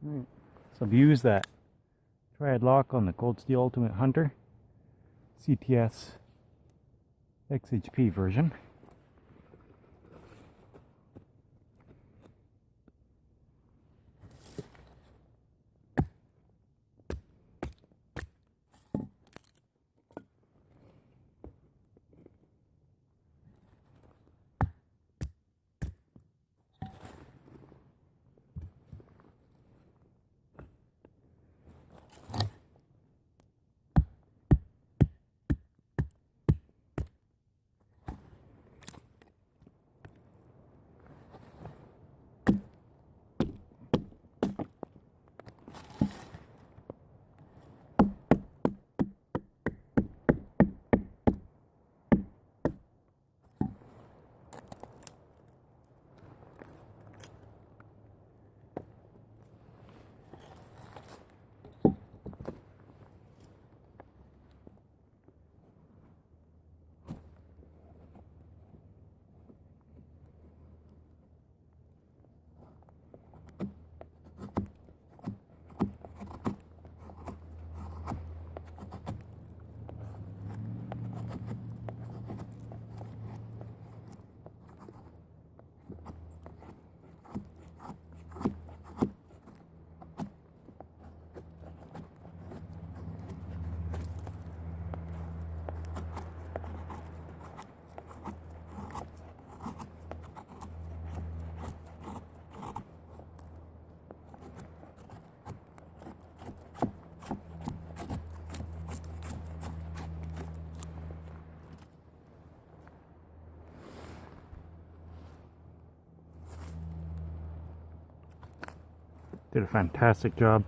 Alright, so I've used that triad lock on the Cold Steel Ultimate Hunter CTS XHP version. Did a fantastic job.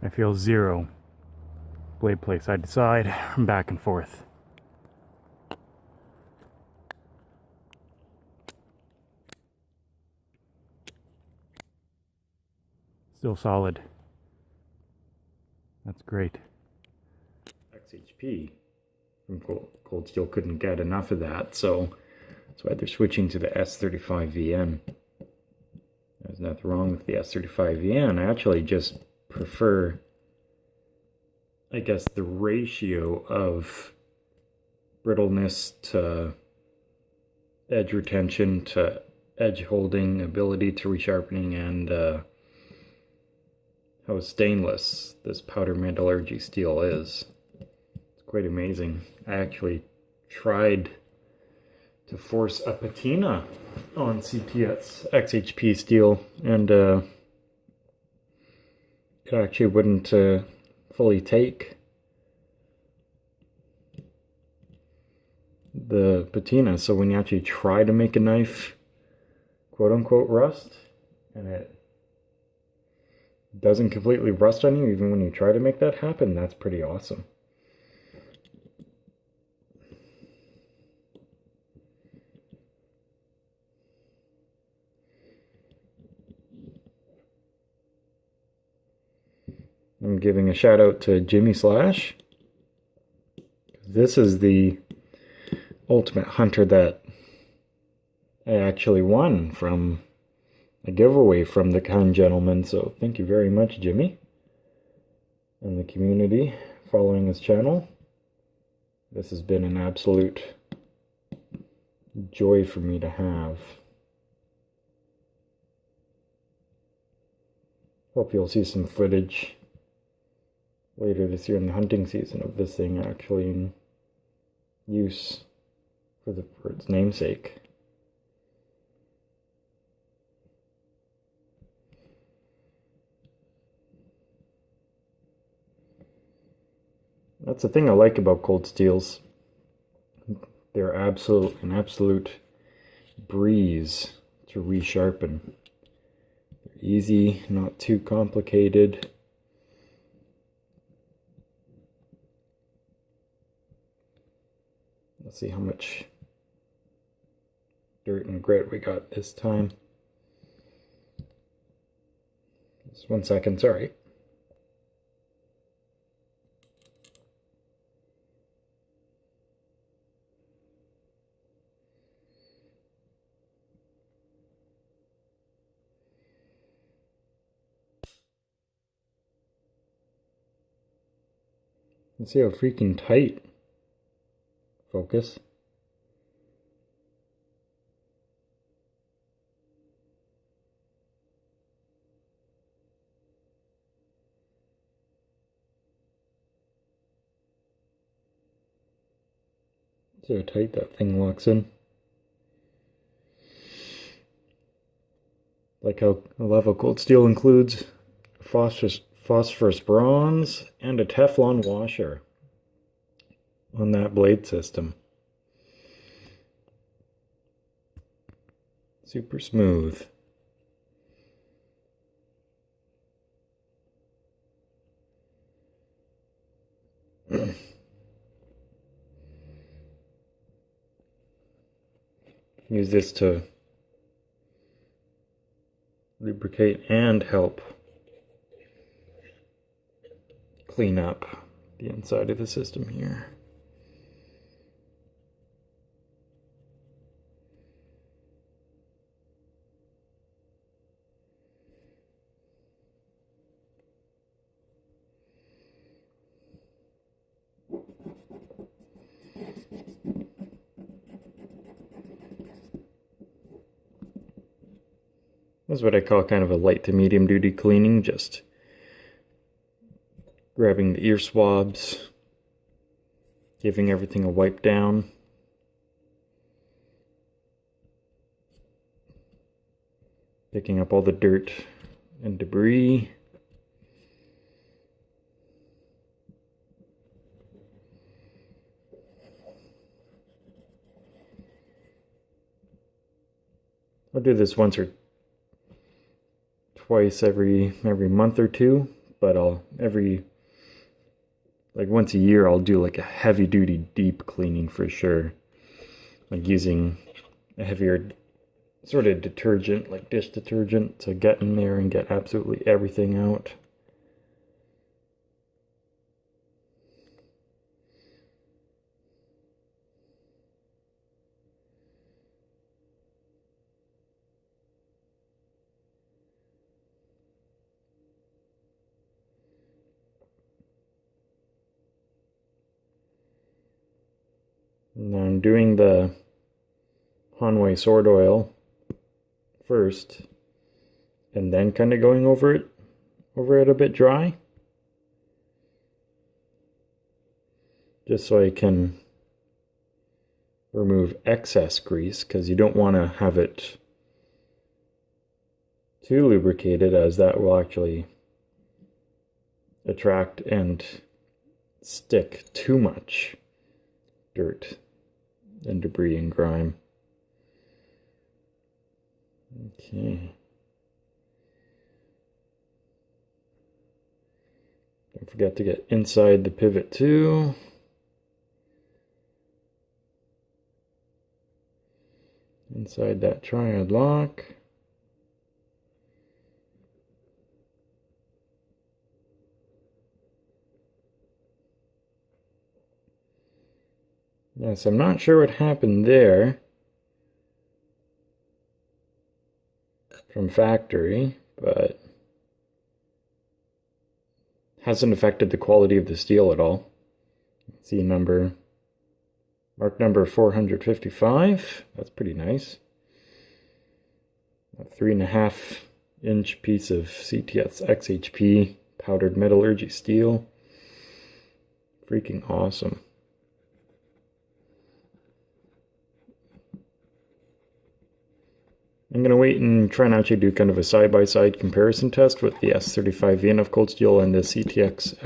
I feel zero blade play side to side, back and forth. Still solid. That's great. XHP from Cold Steel couldn't get enough of that, so that's why they're switching to the S35VN. There's nothing wrong with the S35VN. I actually just prefer, I guess, the ratio of brittleness to edge retention to edge holding, ability to resharpening, and how stainless this powder metallurgy steel is. It's quite amazing. I actually tried to force a patina on CTS XHP steel, and it actually wouldn't fully take the patina. So when you actually try to make a knife quote unquote rust, and it doesn't completely rust on you even when you try to make that happen, that's pretty awesome. I'm giving a shout out to Jimislash. This is the Ultimate Hunter that I actually won from a giveaway from the kind gentleman. So thank you very much, Jimmy, and the community following his channel. This has been an absolute joy for me to have. Hope you'll see some footage later this year in the hunting season of this thing actually in use for its namesake. That's the thing I like about cold steels. They're an absolute breeze to resharpen. They're easy, not too complicated. Let's see how much dirt and grit we got this time. Just 1 second, sorry. Let's see how freaking tight. Focus. See how tight that thing locks in. Like how I love how cold steel includes phosphorus bronze and a Teflon washer on that blade system. Super smooth. Use this to lubricate and help clean up the inside of the system here. This is what I call kind of a light to medium duty cleaning, just grabbing the ear swabs, giving everything a wipe down, picking up all the dirt and debris. I'll do this once or twice every month or two, but once a year I'll do like a heavy duty deep cleaning for sure, like using a heavier sort of detergent, like dish detergent, to get in there and get absolutely everything out. Now I'm doing the Hanwei sword oil first, and then kind of going over it a bit dry, just so I can remove excess grease, because you don't want to have it too lubricated, as that will actually attract and stick too much dirt and debris and grime. Okay. Don't forget to get inside the pivot too. Inside that triad lock. Yes, I'm not sure what happened there from factory, but hasn't affected the quality of the steel at all. See mark number 455. That's pretty nice. A 3.5-inch piece of CTS XHP powdered metallurgy steel. Freaking awesome. I'm going to wait and try and actually do kind of a side-by-side comparison test with the S35 VNF cold steel and the CTX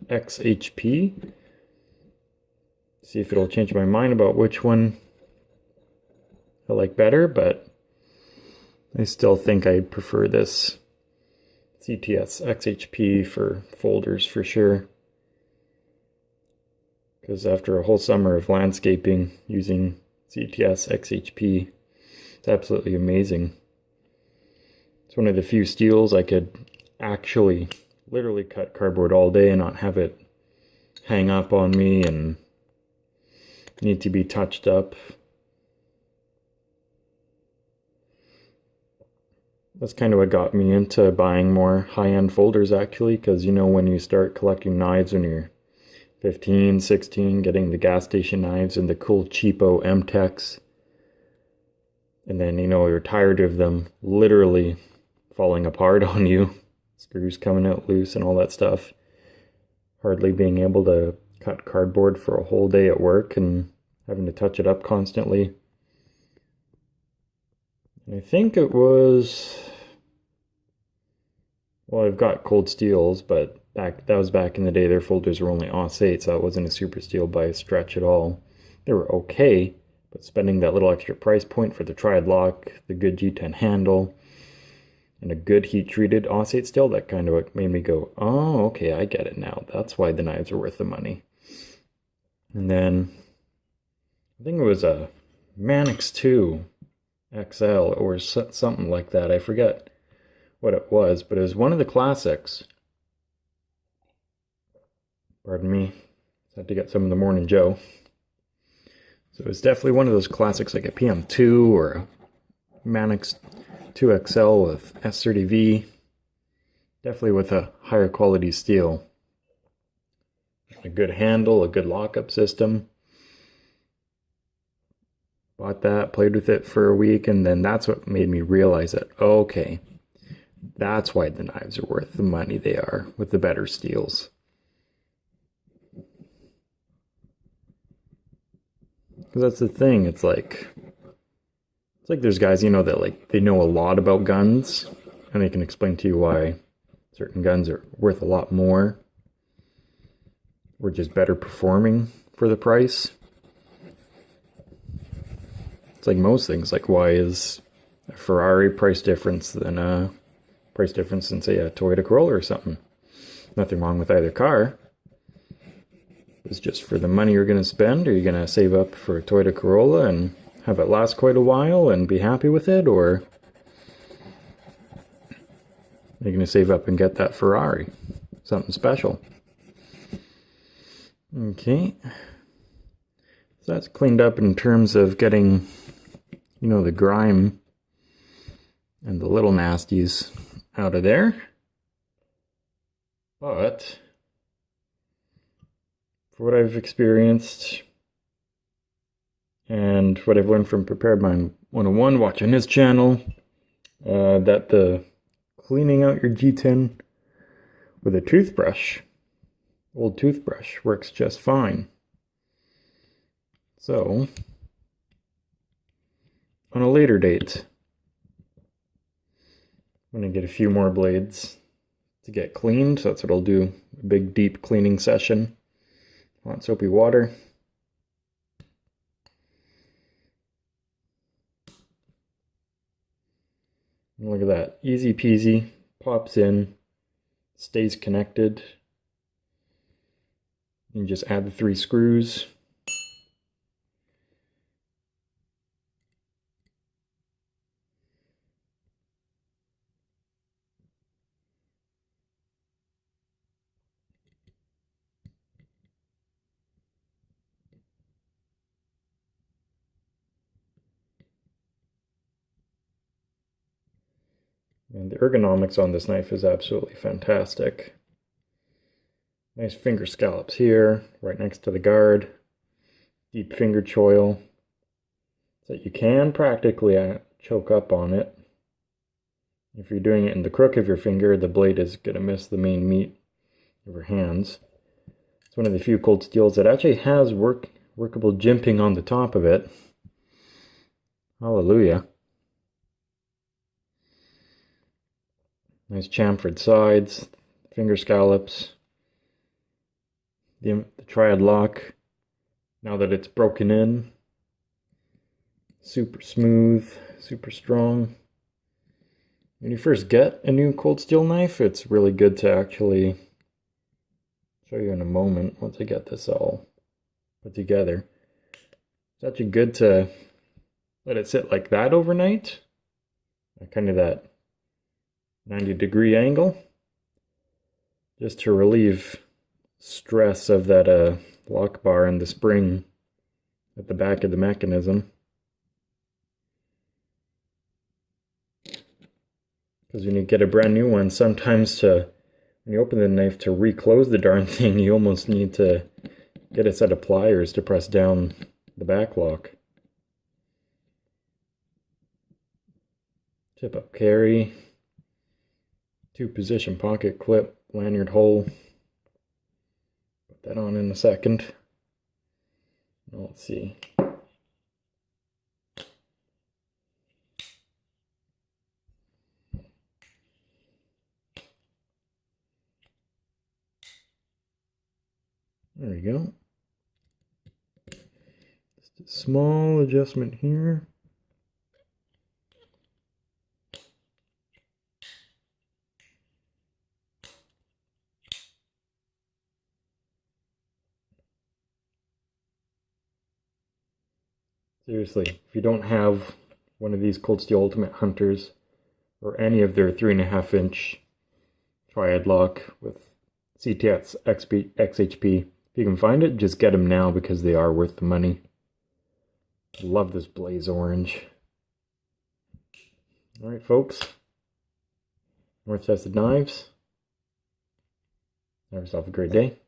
XHP. See if it'll change my mind about which one I like better, but I still think I prefer this CTS XHP for folders for sure. Because after a whole summer of landscaping using CTS XHP, it's absolutely amazing. It's one of the few steels I could actually literally cut cardboard all day and not have it hang up on me and need to be touched up. That's kind of what got me into buying more high-end folders actually, because you know when you start collecting knives when you're 15, 16, getting the gas station knives and the cool cheapo M-Techs. And then, you know, you're tired of them literally falling apart on you. Screws coming out loose and all that stuff. Hardly being able to cut cardboard for a whole day at work and having to touch it up constantly. And I think it was... Well, I've got cold steels, but that was back in the day. Their folders were only AUS-8, so it wasn't a super steel by a stretch at all. They were okay, but spending that little extra price point for the triad lock, the good G10 handle, and a good heat-treated AUS-8 steel, that kind of made me go, oh, okay, I get it now. That's why the knives are worth the money. And then, I think it was a Manix 2 XL or something like that. I forget what it was, but it was one of the classics. Pardon me. Had to get some of the Morning Joe. So it's definitely one of those classics like a PM2 or a Manix 2XL with S30V. Definitely with a higher quality steel. A good handle, a good lockup system. Bought that, played with it for a week, and then that's what made me realize that, okay, that's why the knives are worth the money they are with the better steels. Because that's the thing, it's like there's guys, you know, that like they know a lot about guns and they can explain to you why certain guns are worth a lot more or just better performing for the price. It's like most things, like why is a Ferrari price difference than say a Toyota Corolla or something? Nothing wrong with either car. It's just for the money you're going to spend. Are you going to save up for a Toyota Corolla and have it last quite a while and be happy with it? Or are you going to save up and get that Ferrari? Something special. Okay. So that's cleaned up in terms of getting, you know, the grime and the little nasties out of there. But for what I've experienced and what I've learned from Prepared Mind 101, watching his channel, that the cleaning out your G10 with a toothbrush, old toothbrush, works just fine. So, on a later date, I'm going to get a few more blades to get cleaned, so that's what I'll do, a big deep cleaning session. Hot soapy water. And look at that, easy peasy, pops in, stays connected. You just add the 3 screws. And the ergonomics on this knife is absolutely fantastic. Nice finger scallops here, right next to the guard. Deep finger choil. So that you can practically choke up on it. If you're doing it in the crook of your finger, the blade is going to miss the main meat of your hands. It's one of the few cold steels that actually has workable jimping on the top of it. Hallelujah. Nice chamfered sides, finger scallops, the triad lock, now that it's broken in, super smooth, super strong. When you first get a new cold steel knife, it's really good to actually show you in a moment once I get this all put together. It's actually good to let it sit like that overnight, kind of that 90-degree angle, just to relieve stress of that lock bar and the spring at the back of the mechanism. Because when you get a brand new one, sometimes when you open the knife to reclose the darn thing, you almost need to get a set of pliers to press down the back lock. Tip up carry, 2-position pocket clip, lanyard hole. Put that on in a second. Let's see. There we go. Just a small adjustment here. Seriously, if you don't have one of these Cold Steel Ultimate Hunters or any of their 3.5-inch triad lock with CTS XHP, if you can find it, just get them now because they are worth the money. I love this blaze orange. Alright folks, North Chested Knives. Have yourself a great day.